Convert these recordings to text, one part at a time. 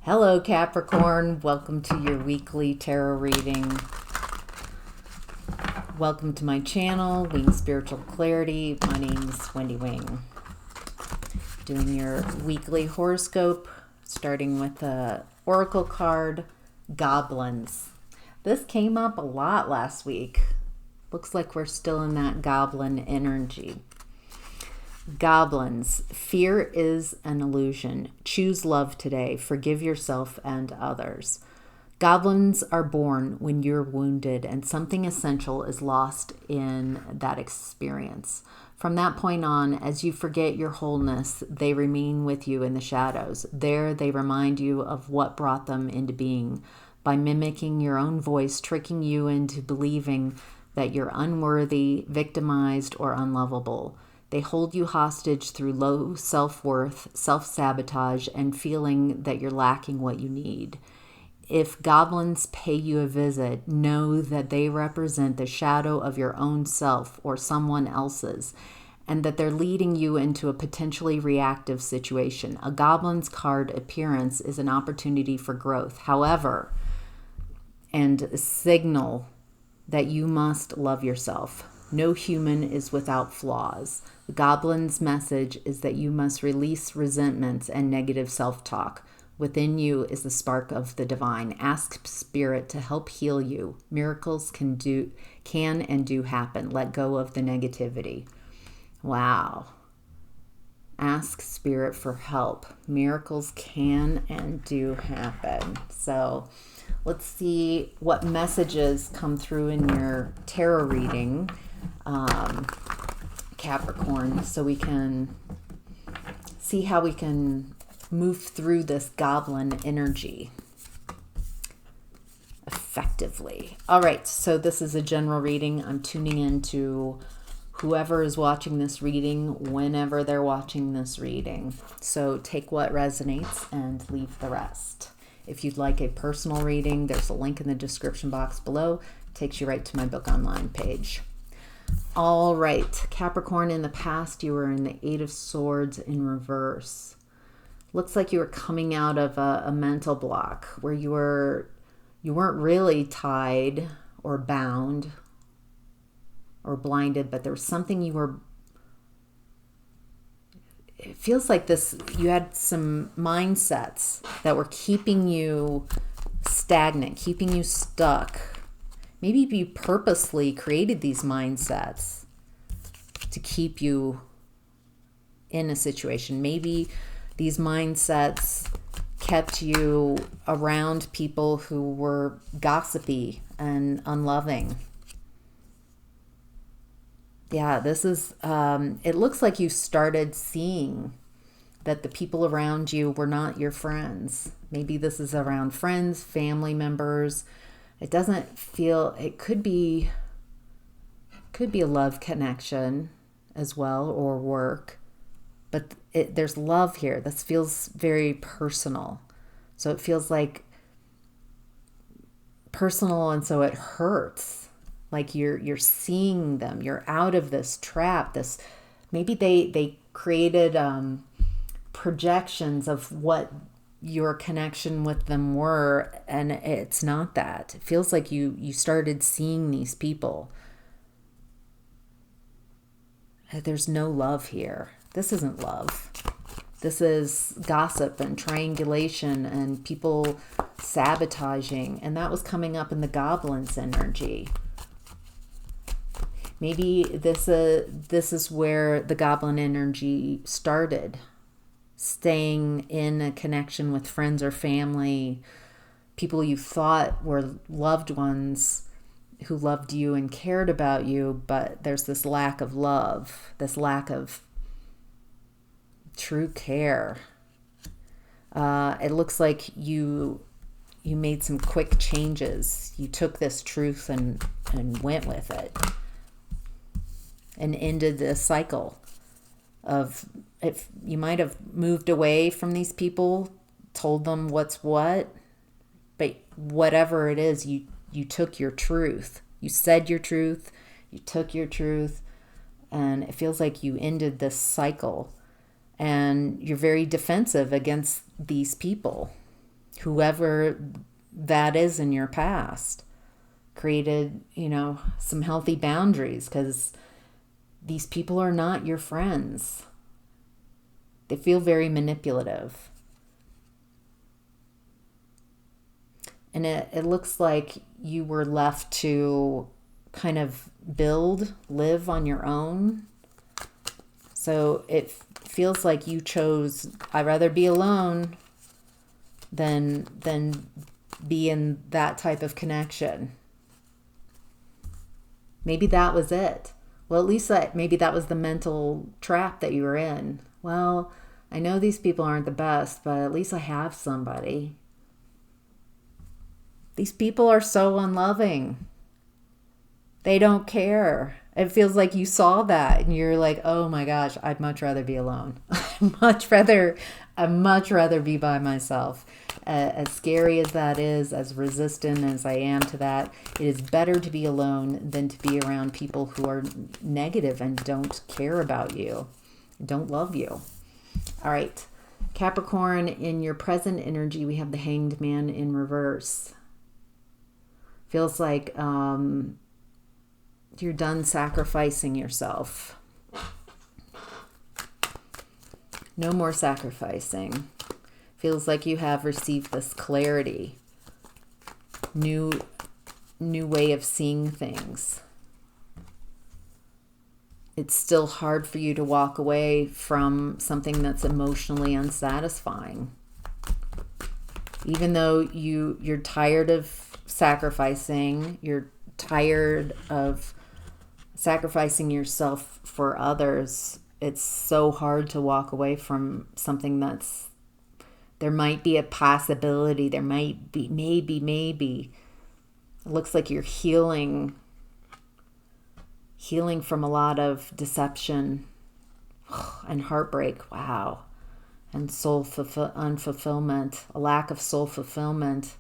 Hello, Capricorn. Welcome to your weekly tarot reading. Welcome to my channel, Wing Spiritual Clarity. My name's Wendy Wing. Doing your weekly horoscope, starting with the oracle card, Goblins. This came up a lot last week. Looks like we're still in that goblin energy. Goblins. Fear is an illusion. Choose love today. Forgive yourself and others. Goblins are born when you're wounded and something essential is lost in that experience. From that point on, as you forget your wholeness, they remain with you in the shadows. There, they remind you of what brought them into being by mimicking your own voice, tricking you into believing that you're unworthy, victimized, or unlovable. They hold you hostage through low self-worth, self-sabotage, and feeling that you're lacking what you need. If goblins pay you a visit, know that they represent the shadow of your own self or someone else's, and that they're leading you into a potentially reactive situation. A goblin's card appearance is an opportunity for growth, however, and a signal that you must love yourself. No human is without flaws. The goblin's message is that you must release resentments and negative self-talk. Within you is the spark of the divine. Ask Spirit to help heal you. Miracles can and do happen. Let go of the negativity. Wow. Ask Spirit for help. Miracles can and do happen. So let's see what messages come through in your tarot reading, Capricorn, so we can see how we can move through this goblin energy effectively. All right, so this is a general reading. I'm tuning into whoever is watching this reading whenever they're watching this reading. So take what resonates and leave the rest. If you'd like a personal reading, there's a link in the description box below. It takes you right to my book online page. All right, Capricorn, in the past, you were in the Eight of Swords in reverse. Looks like you were coming out of a mental block where you weren't really tied or bound or blinded, but there was something it feels like you had some mindsets that were keeping you stagnant, keeping you stuck. Maybe you purposely created these mindsets to keep you in a situation. Maybe these mindsets kept you around people who were gossipy and unloving. Yeah, this is, it looks like you started seeing that the people around you were not your friends. Maybe this is around friends, family members. It doesn't feel, it could be a love connection as well, or work, but there's love here. This feels very personal. So it feels like personal, and so it hurts. Like you're seeing them. You're out of this trap. Maybe they created projections of what your connection with them were, and it's not that. It feels like you started seeing these people. There's no love here. This isn't love. This is gossip and triangulation and people sabotaging, and that was coming up in the goblin's energy. Maybe this is where the goblin energy started. Staying in a connection with friends or family, people you thought were loved ones who loved you and cared about you, but there's this lack of love, this lack of true care. It looks like you made some quick changes. You took this truth and went with it and ended the cycle of, if you might have moved away from these people, told them what's what, but whatever it is, you took your truth. You said your truth, you took your truth, and it feels like you ended this cycle, and you're very defensive against these people. whoever that is in your past. Created, some healthy boundaries, because these people are not your friends. They feel very manipulative. And it looks like you were left to kind of live on your own. So it feels like you chose, I'd rather be alone than be in that type of connection. Maybe that was it. Well, at least maybe that was the mental trap that you were in. Well, I know these people aren't the best, but at least I have somebody. These people are so unloving. They don't care. It feels like you saw that and you're like, oh my gosh, I'd much rather be alone. I'd much rather be by myself. As scary as that is, as resistant as I am to that, it is better to be alone than to be around people who are negative and don't care about you, don't love you. All right, Capricorn, in your present energy, we have the Hanged Man in reverse. Feels like you're done sacrificing yourself. No more sacrificing. Feels like you have received this clarity. New way of seeing things. It's still hard for you to walk away from something that's emotionally unsatisfying. Even though you're tired of sacrificing, you're tired of sacrificing yourself for others, it's so hard to walk away from something there might be a possibility, there might be, maybe. It looks like you're healing from a lot of deception and heartbreak. Wow. And unfulfillment, a lack of soul fulfillment.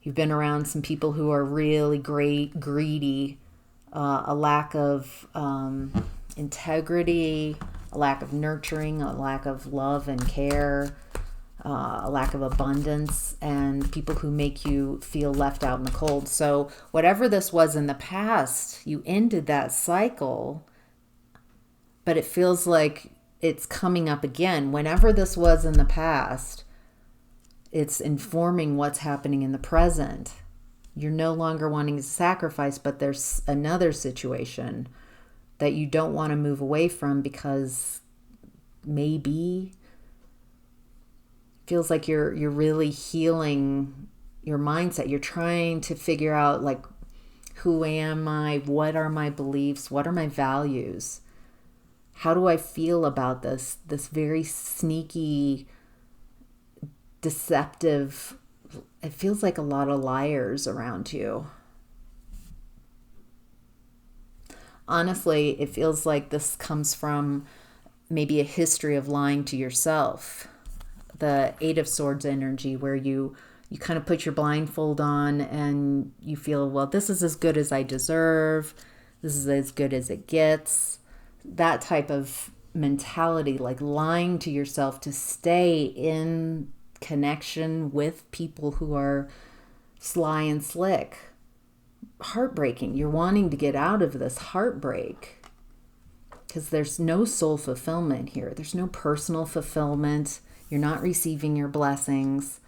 You've been around some people who are really greedy, a lack of integrity, a lack of nurturing, a lack of love and care, a lack of abundance, and people who make you feel left out in the cold. So whatever this was in the past, you ended that cycle, but it feels like it's coming up again. Whenever this was in the past, it's informing what's happening in the present. You're no longer wanting to sacrifice, but there's another situation that you don't want to move away from because maybe feels like you're really healing your mindset. You're trying to figure out, like, who am I? What are my beliefs? What are my values? How do I feel about this very sneaky, deceptive, it feels like a lot of liars around you. Honestly, it feels like this comes from maybe a history of lying to yourself. The Eight of Swords energy, where you kind of put your blindfold on and you feel, well, this is as good as I deserve. This is as good as it gets. That type of mentality, like lying to yourself to stay in connection with people who are sly and slick. Heartbreaking. You're wanting to get out of this heartbreak because there's no soul fulfillment here. There's no personal fulfillment. You're not receiving your blessings.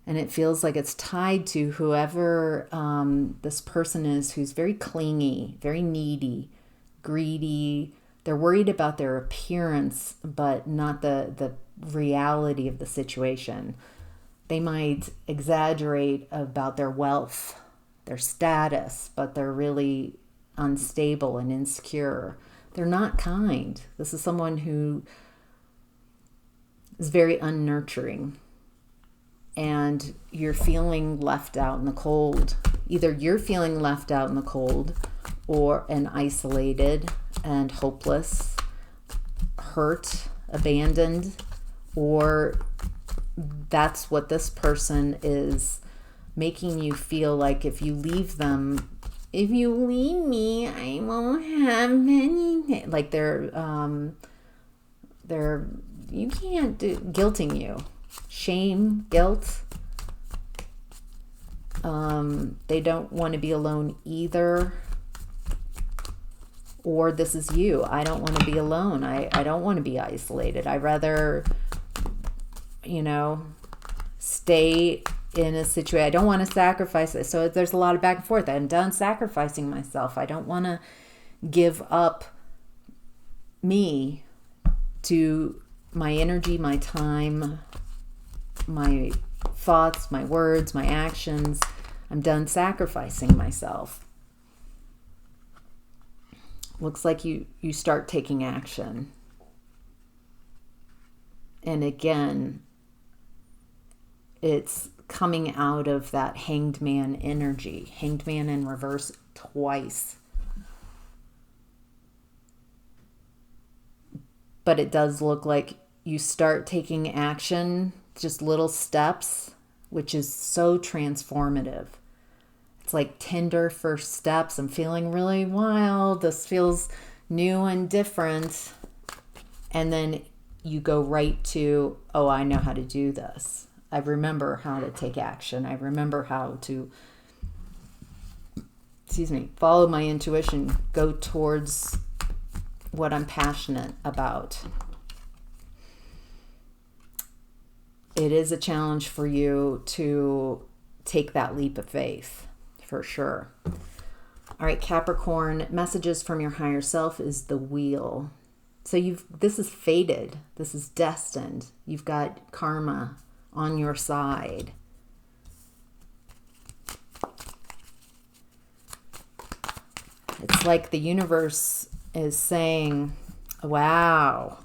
And it feels like it's tied to whoever this person is, who's very clingy, very needy, greedy. They're worried about their appearance, but not the reality of the situation. They might exaggerate about their wealth, their status, but they're really unstable and insecure. They're not kind. This is someone who is very unnurturing, and you're feeling left out in the cold. Either you're feeling left out in the cold and isolated and hopeless, hurt, abandoned, or that's what this person is making you feel like if you leave me, I won't have anything. Like they're you can't do, guilting you. Shame, guilt, They don't want to be alone either. Or this is you. I don't want to be alone. I don't want to be isolated. I'd rather, stay in a situation. I don't want to sacrifice it. So there's a lot of back and forth. I'm done sacrificing myself. I don't want to give up me to my energy, my time, my thoughts, my words, my actions. I'm done sacrificing myself. Looks like you start taking action. And again, it's coming out of that hanged man energy. Hanged man in reverse twice. But it does look like you start taking action, just little steps, which is so transformative. It's like tender first steps. I'm feeling really wild. This feels new and different. And then you go right to, oh, I know how to do this. I remember how to take action. I remember how to, follow my intuition, go towards what I'm passionate about. It is a challenge for you to take that leap of faith, for sure. All right, Capricorn, messages from your higher self is the wheel. So this is fated. This is destined. You've got karma on your side. It's like the universe is saying, wow.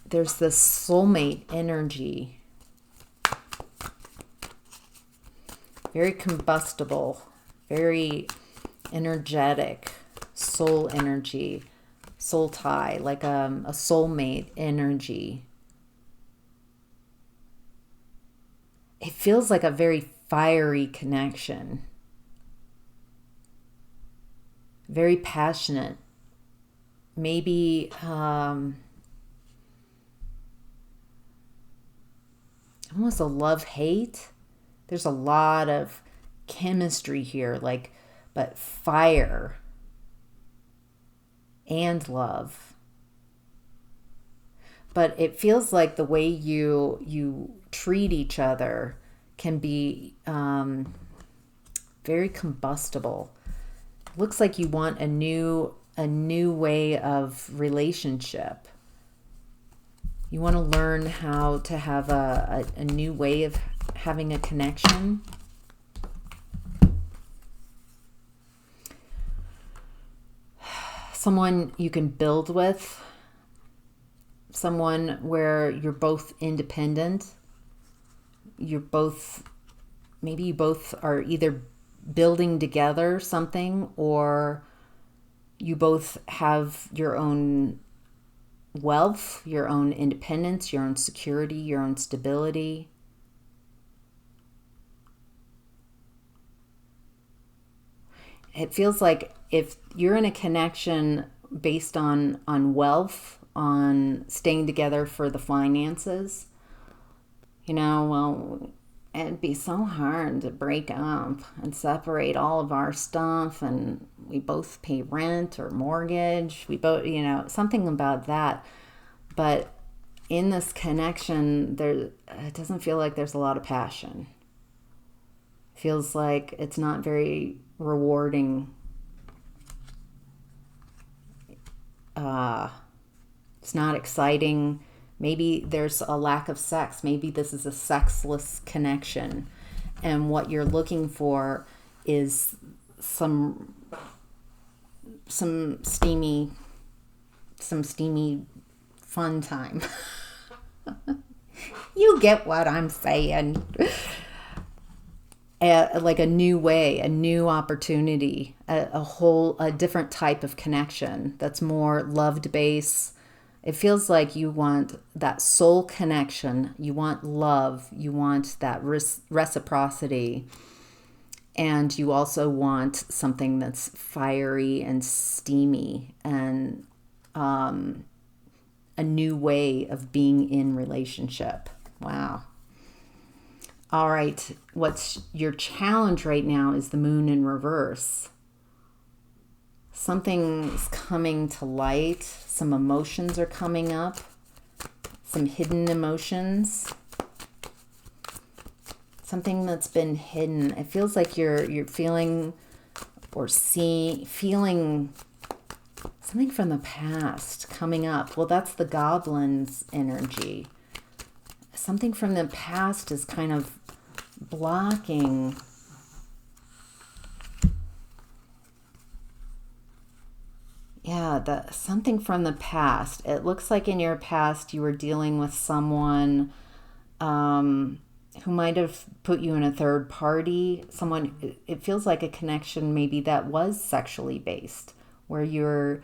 There's this soulmate energy. Very combustible, very energetic, soul energy, soul tie, like a soulmate energy. It feels like a very fiery connection. Very passionate. Maybe almost a love-hate. There's a lot of chemistry here, but fire and love. But it feels like the way you treat each other can be very combustible. Looks like you want a new way of relationship. You want to learn how to have a new way of having a connection. Someone you can build with. Someone where you're both independent. Maybe you both are either building together something, or you both have your own wealth, your own independence, your own security, your own stability. It feels like if you're in a connection based on wealth, on staying together for the finances, it'd be so hard to break up and separate all of our stuff, and we both pay rent or mortgage. We both, something about that. But in this connection, it doesn't feel like there's a lot of passion. It feels like it's not very rewarding. It's not exciting. Maybe there's a lack of sex. Maybe this is a sexless connection. And what you're looking for is some steamy fun time. You get what I'm saying. Like a new way, a new opportunity, a different type of connection that's more love-based. It feels like you want that soul connection. You want love. You want that reciprocity. And you also want something that's fiery and steamy and a new way of being in relationship. Wow. All right. What's your challenge right now is the moon in reverse. Something's coming to light. Some emotions are coming up. Some hidden emotions. Something that's been hidden. It feels like you're feeling or feeling something from the past coming up. Well, that's the goblin's energy. Something from the past is kind of blocking. Yeah, something from the past. It looks like in your past you were dealing with someone who might have put you in a third party. Someone, it feels like a connection maybe that was sexually based, where you're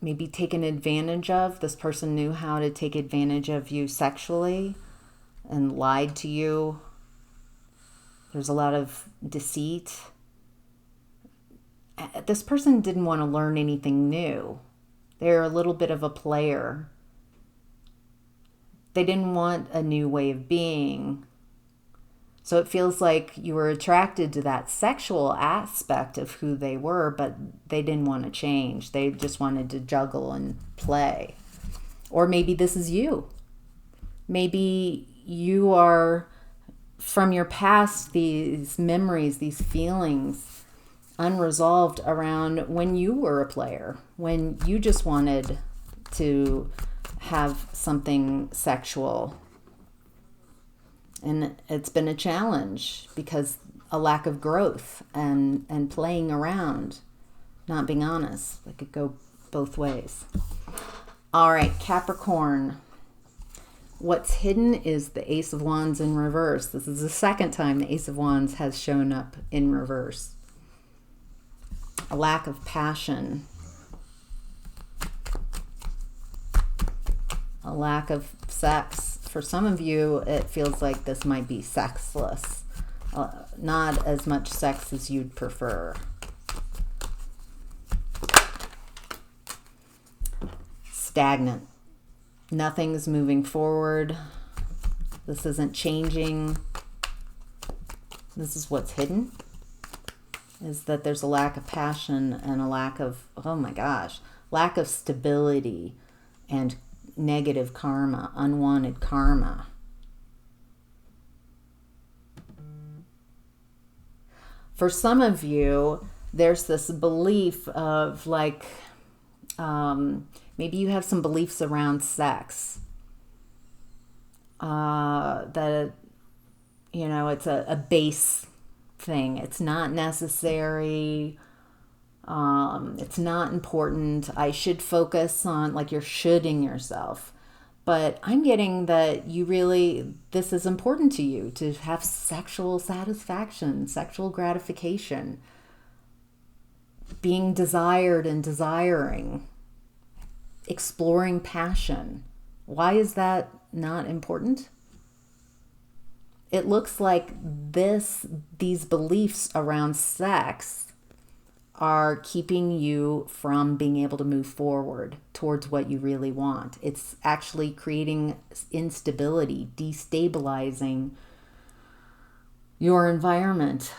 maybe taken advantage of. This person knew how to take advantage of you sexually and lied to you. There's a lot of deceit. This person didn't want to learn anything new. They're a little bit of a player. They didn't want a new way of being. So it feels like you were attracted to that sexual aspect of who they were, but they didn't want to change. They just wanted to juggle and play. Or maybe this is you. Maybe you are, from your past, these memories, these feelings, unresolved around when you were a player, when you just wanted to have something sexual. And it's been a challenge because a lack of growth and playing around, not being honest. It could go both ways. All right, Capricorn. What's hidden is the Ace of Wands in reverse. This is the second time the Ace of Wands has shown up in reverse. A lack of passion. A lack of sex. For some of you, it feels like this might be sexless. Not as much sex as you'd prefer. Stagnant. Nothing's moving forward. This isn't changing. This is what's hidden. Is that there's a lack of passion and a lack of, oh my gosh, lack of stability and negative karma, unwanted karma. For some of you, there's this belief of like, maybe you have some beliefs around sex. That, you know, it's a base thing. It's not necessary. It's not important. I should focus on, like, you're shoulding yourself. But I'm getting that you really, this is important to you, to have sexual satisfaction, sexual gratification, being desired and desiring, exploring passion. Why is that not important? It looks like these beliefs around sex are keeping you from being able to move forward towards what you really want. It's actually creating instability, destabilizing your environment,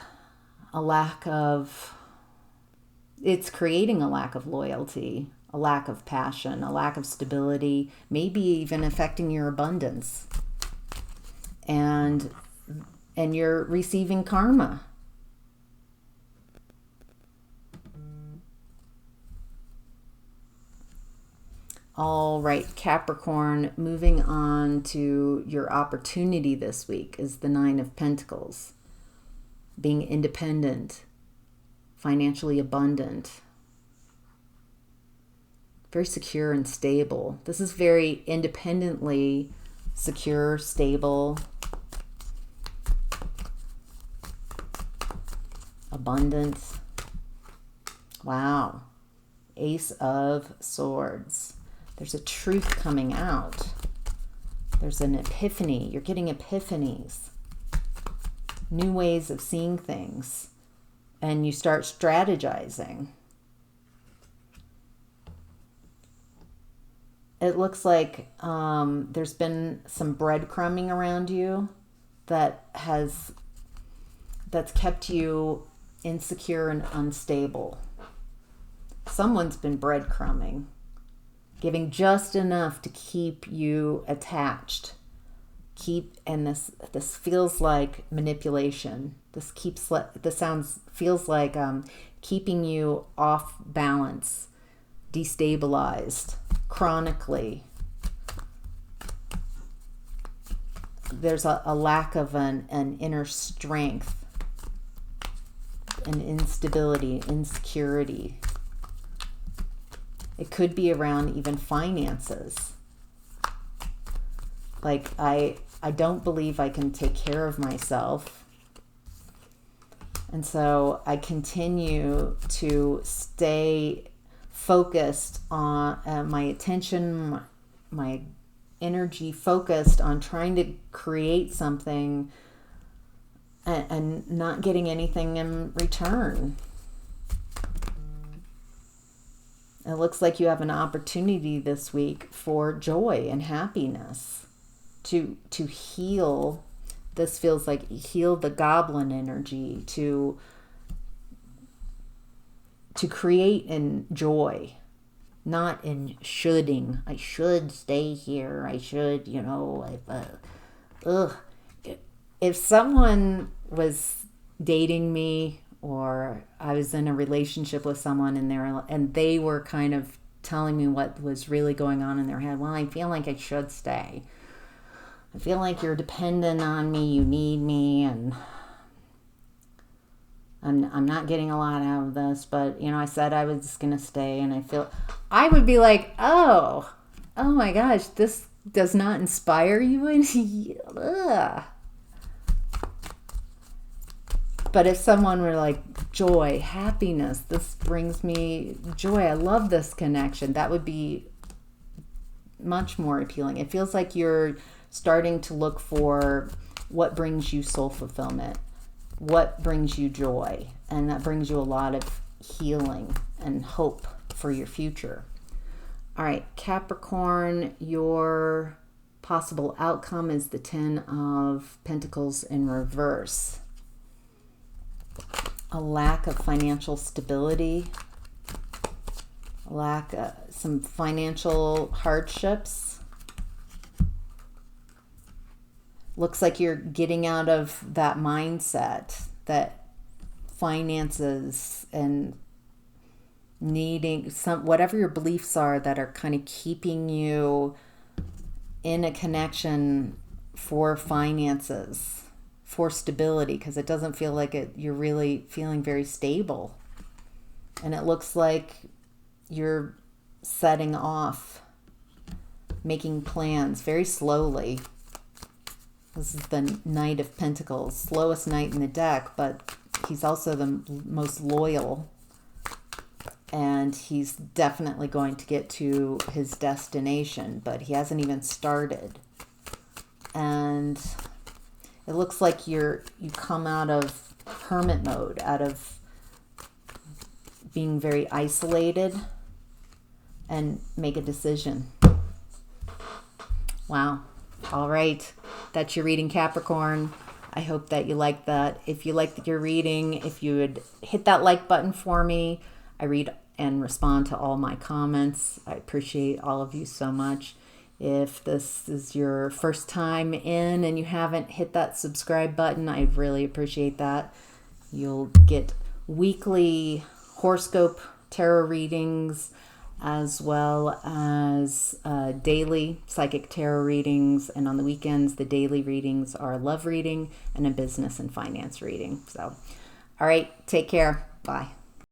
it's creating a lack of loyalty, a lack of passion, a lack of stability, maybe even affecting your abundance. And you're receiving karma. All right, Capricorn, moving on to your opportunity this week is the Nine of Pentacles. Being independent, financially abundant, very secure and stable. This is very independently secure, stable, abundant. Wow. Ace of Swords. There's a truth coming out. There's an epiphany. You're getting epiphanies. New ways of seeing things. And you start strategizing. it looks like there's been some breadcrumbing around you that's kept you insecure and unstable. Someone's been breadcrumbing, giving just enough to keep you attached. And this feels like manipulation. Feels like keeping you off balance, destabilized chronically. There's a lack of an inner strength, an instability, insecurity. It could be around even finances. Like, I don't believe I can take care of myself. And so I continue to stay focused on my attention, my energy focused on trying to create something and not getting anything in return. It looks like you have an opportunity this week for joy and happiness, to heal. This feels like heal the goblin energy, to create in joy, not in shoulding. I should stay here. I should, If someone was dating me, or I was in a relationship with someone and they were kind of telling me what was really going on in their head, well, I feel like I should stay. I feel like you're dependent on me, you need me, and I'm not getting a lot out of this, but I said I was just gonna stay, and I would be like, oh my gosh, this does not inspire you. Ugh. But if someone were like, joy, happiness, this brings me joy, I love this connection, that would be much more appealing. It feels like you're starting to look for what brings you soul fulfillment, what brings you joy, and that brings you a lot of healing and hope for your future. All right, Capricorn, your possible outcome is the 10 of Pentacles in reverse. A lack of financial stability, some financial hardships. Looks like you're getting out of that mindset that finances and needing whatever your beliefs are that are kind of keeping you in a connection for finances, for stability, because it doesn't feel like you're really feeling very stable. And it looks like you're setting off, making plans very slowly. This is the Knight of Pentacles, slowest knight in the deck, but he's also the most loyal, and he's definitely going to get to his destination, but he hasn't even started. And it looks like you come out of hermit mode, out of being very isolated, and make a decision. Wow. All right. That's your reading, Capricorn. I hope that you like that. If you liked your reading, if you would hit that like button for me. I read and respond to all my comments. I appreciate all of you so much. If this is your first time in and you haven't hit that subscribe button, I really appreciate that. You'll get weekly horoscope tarot readings, as well as daily psychic tarot readings. And on the weekends, the daily readings are a love reading and a business and finance reading. So, all right, take care. Bye.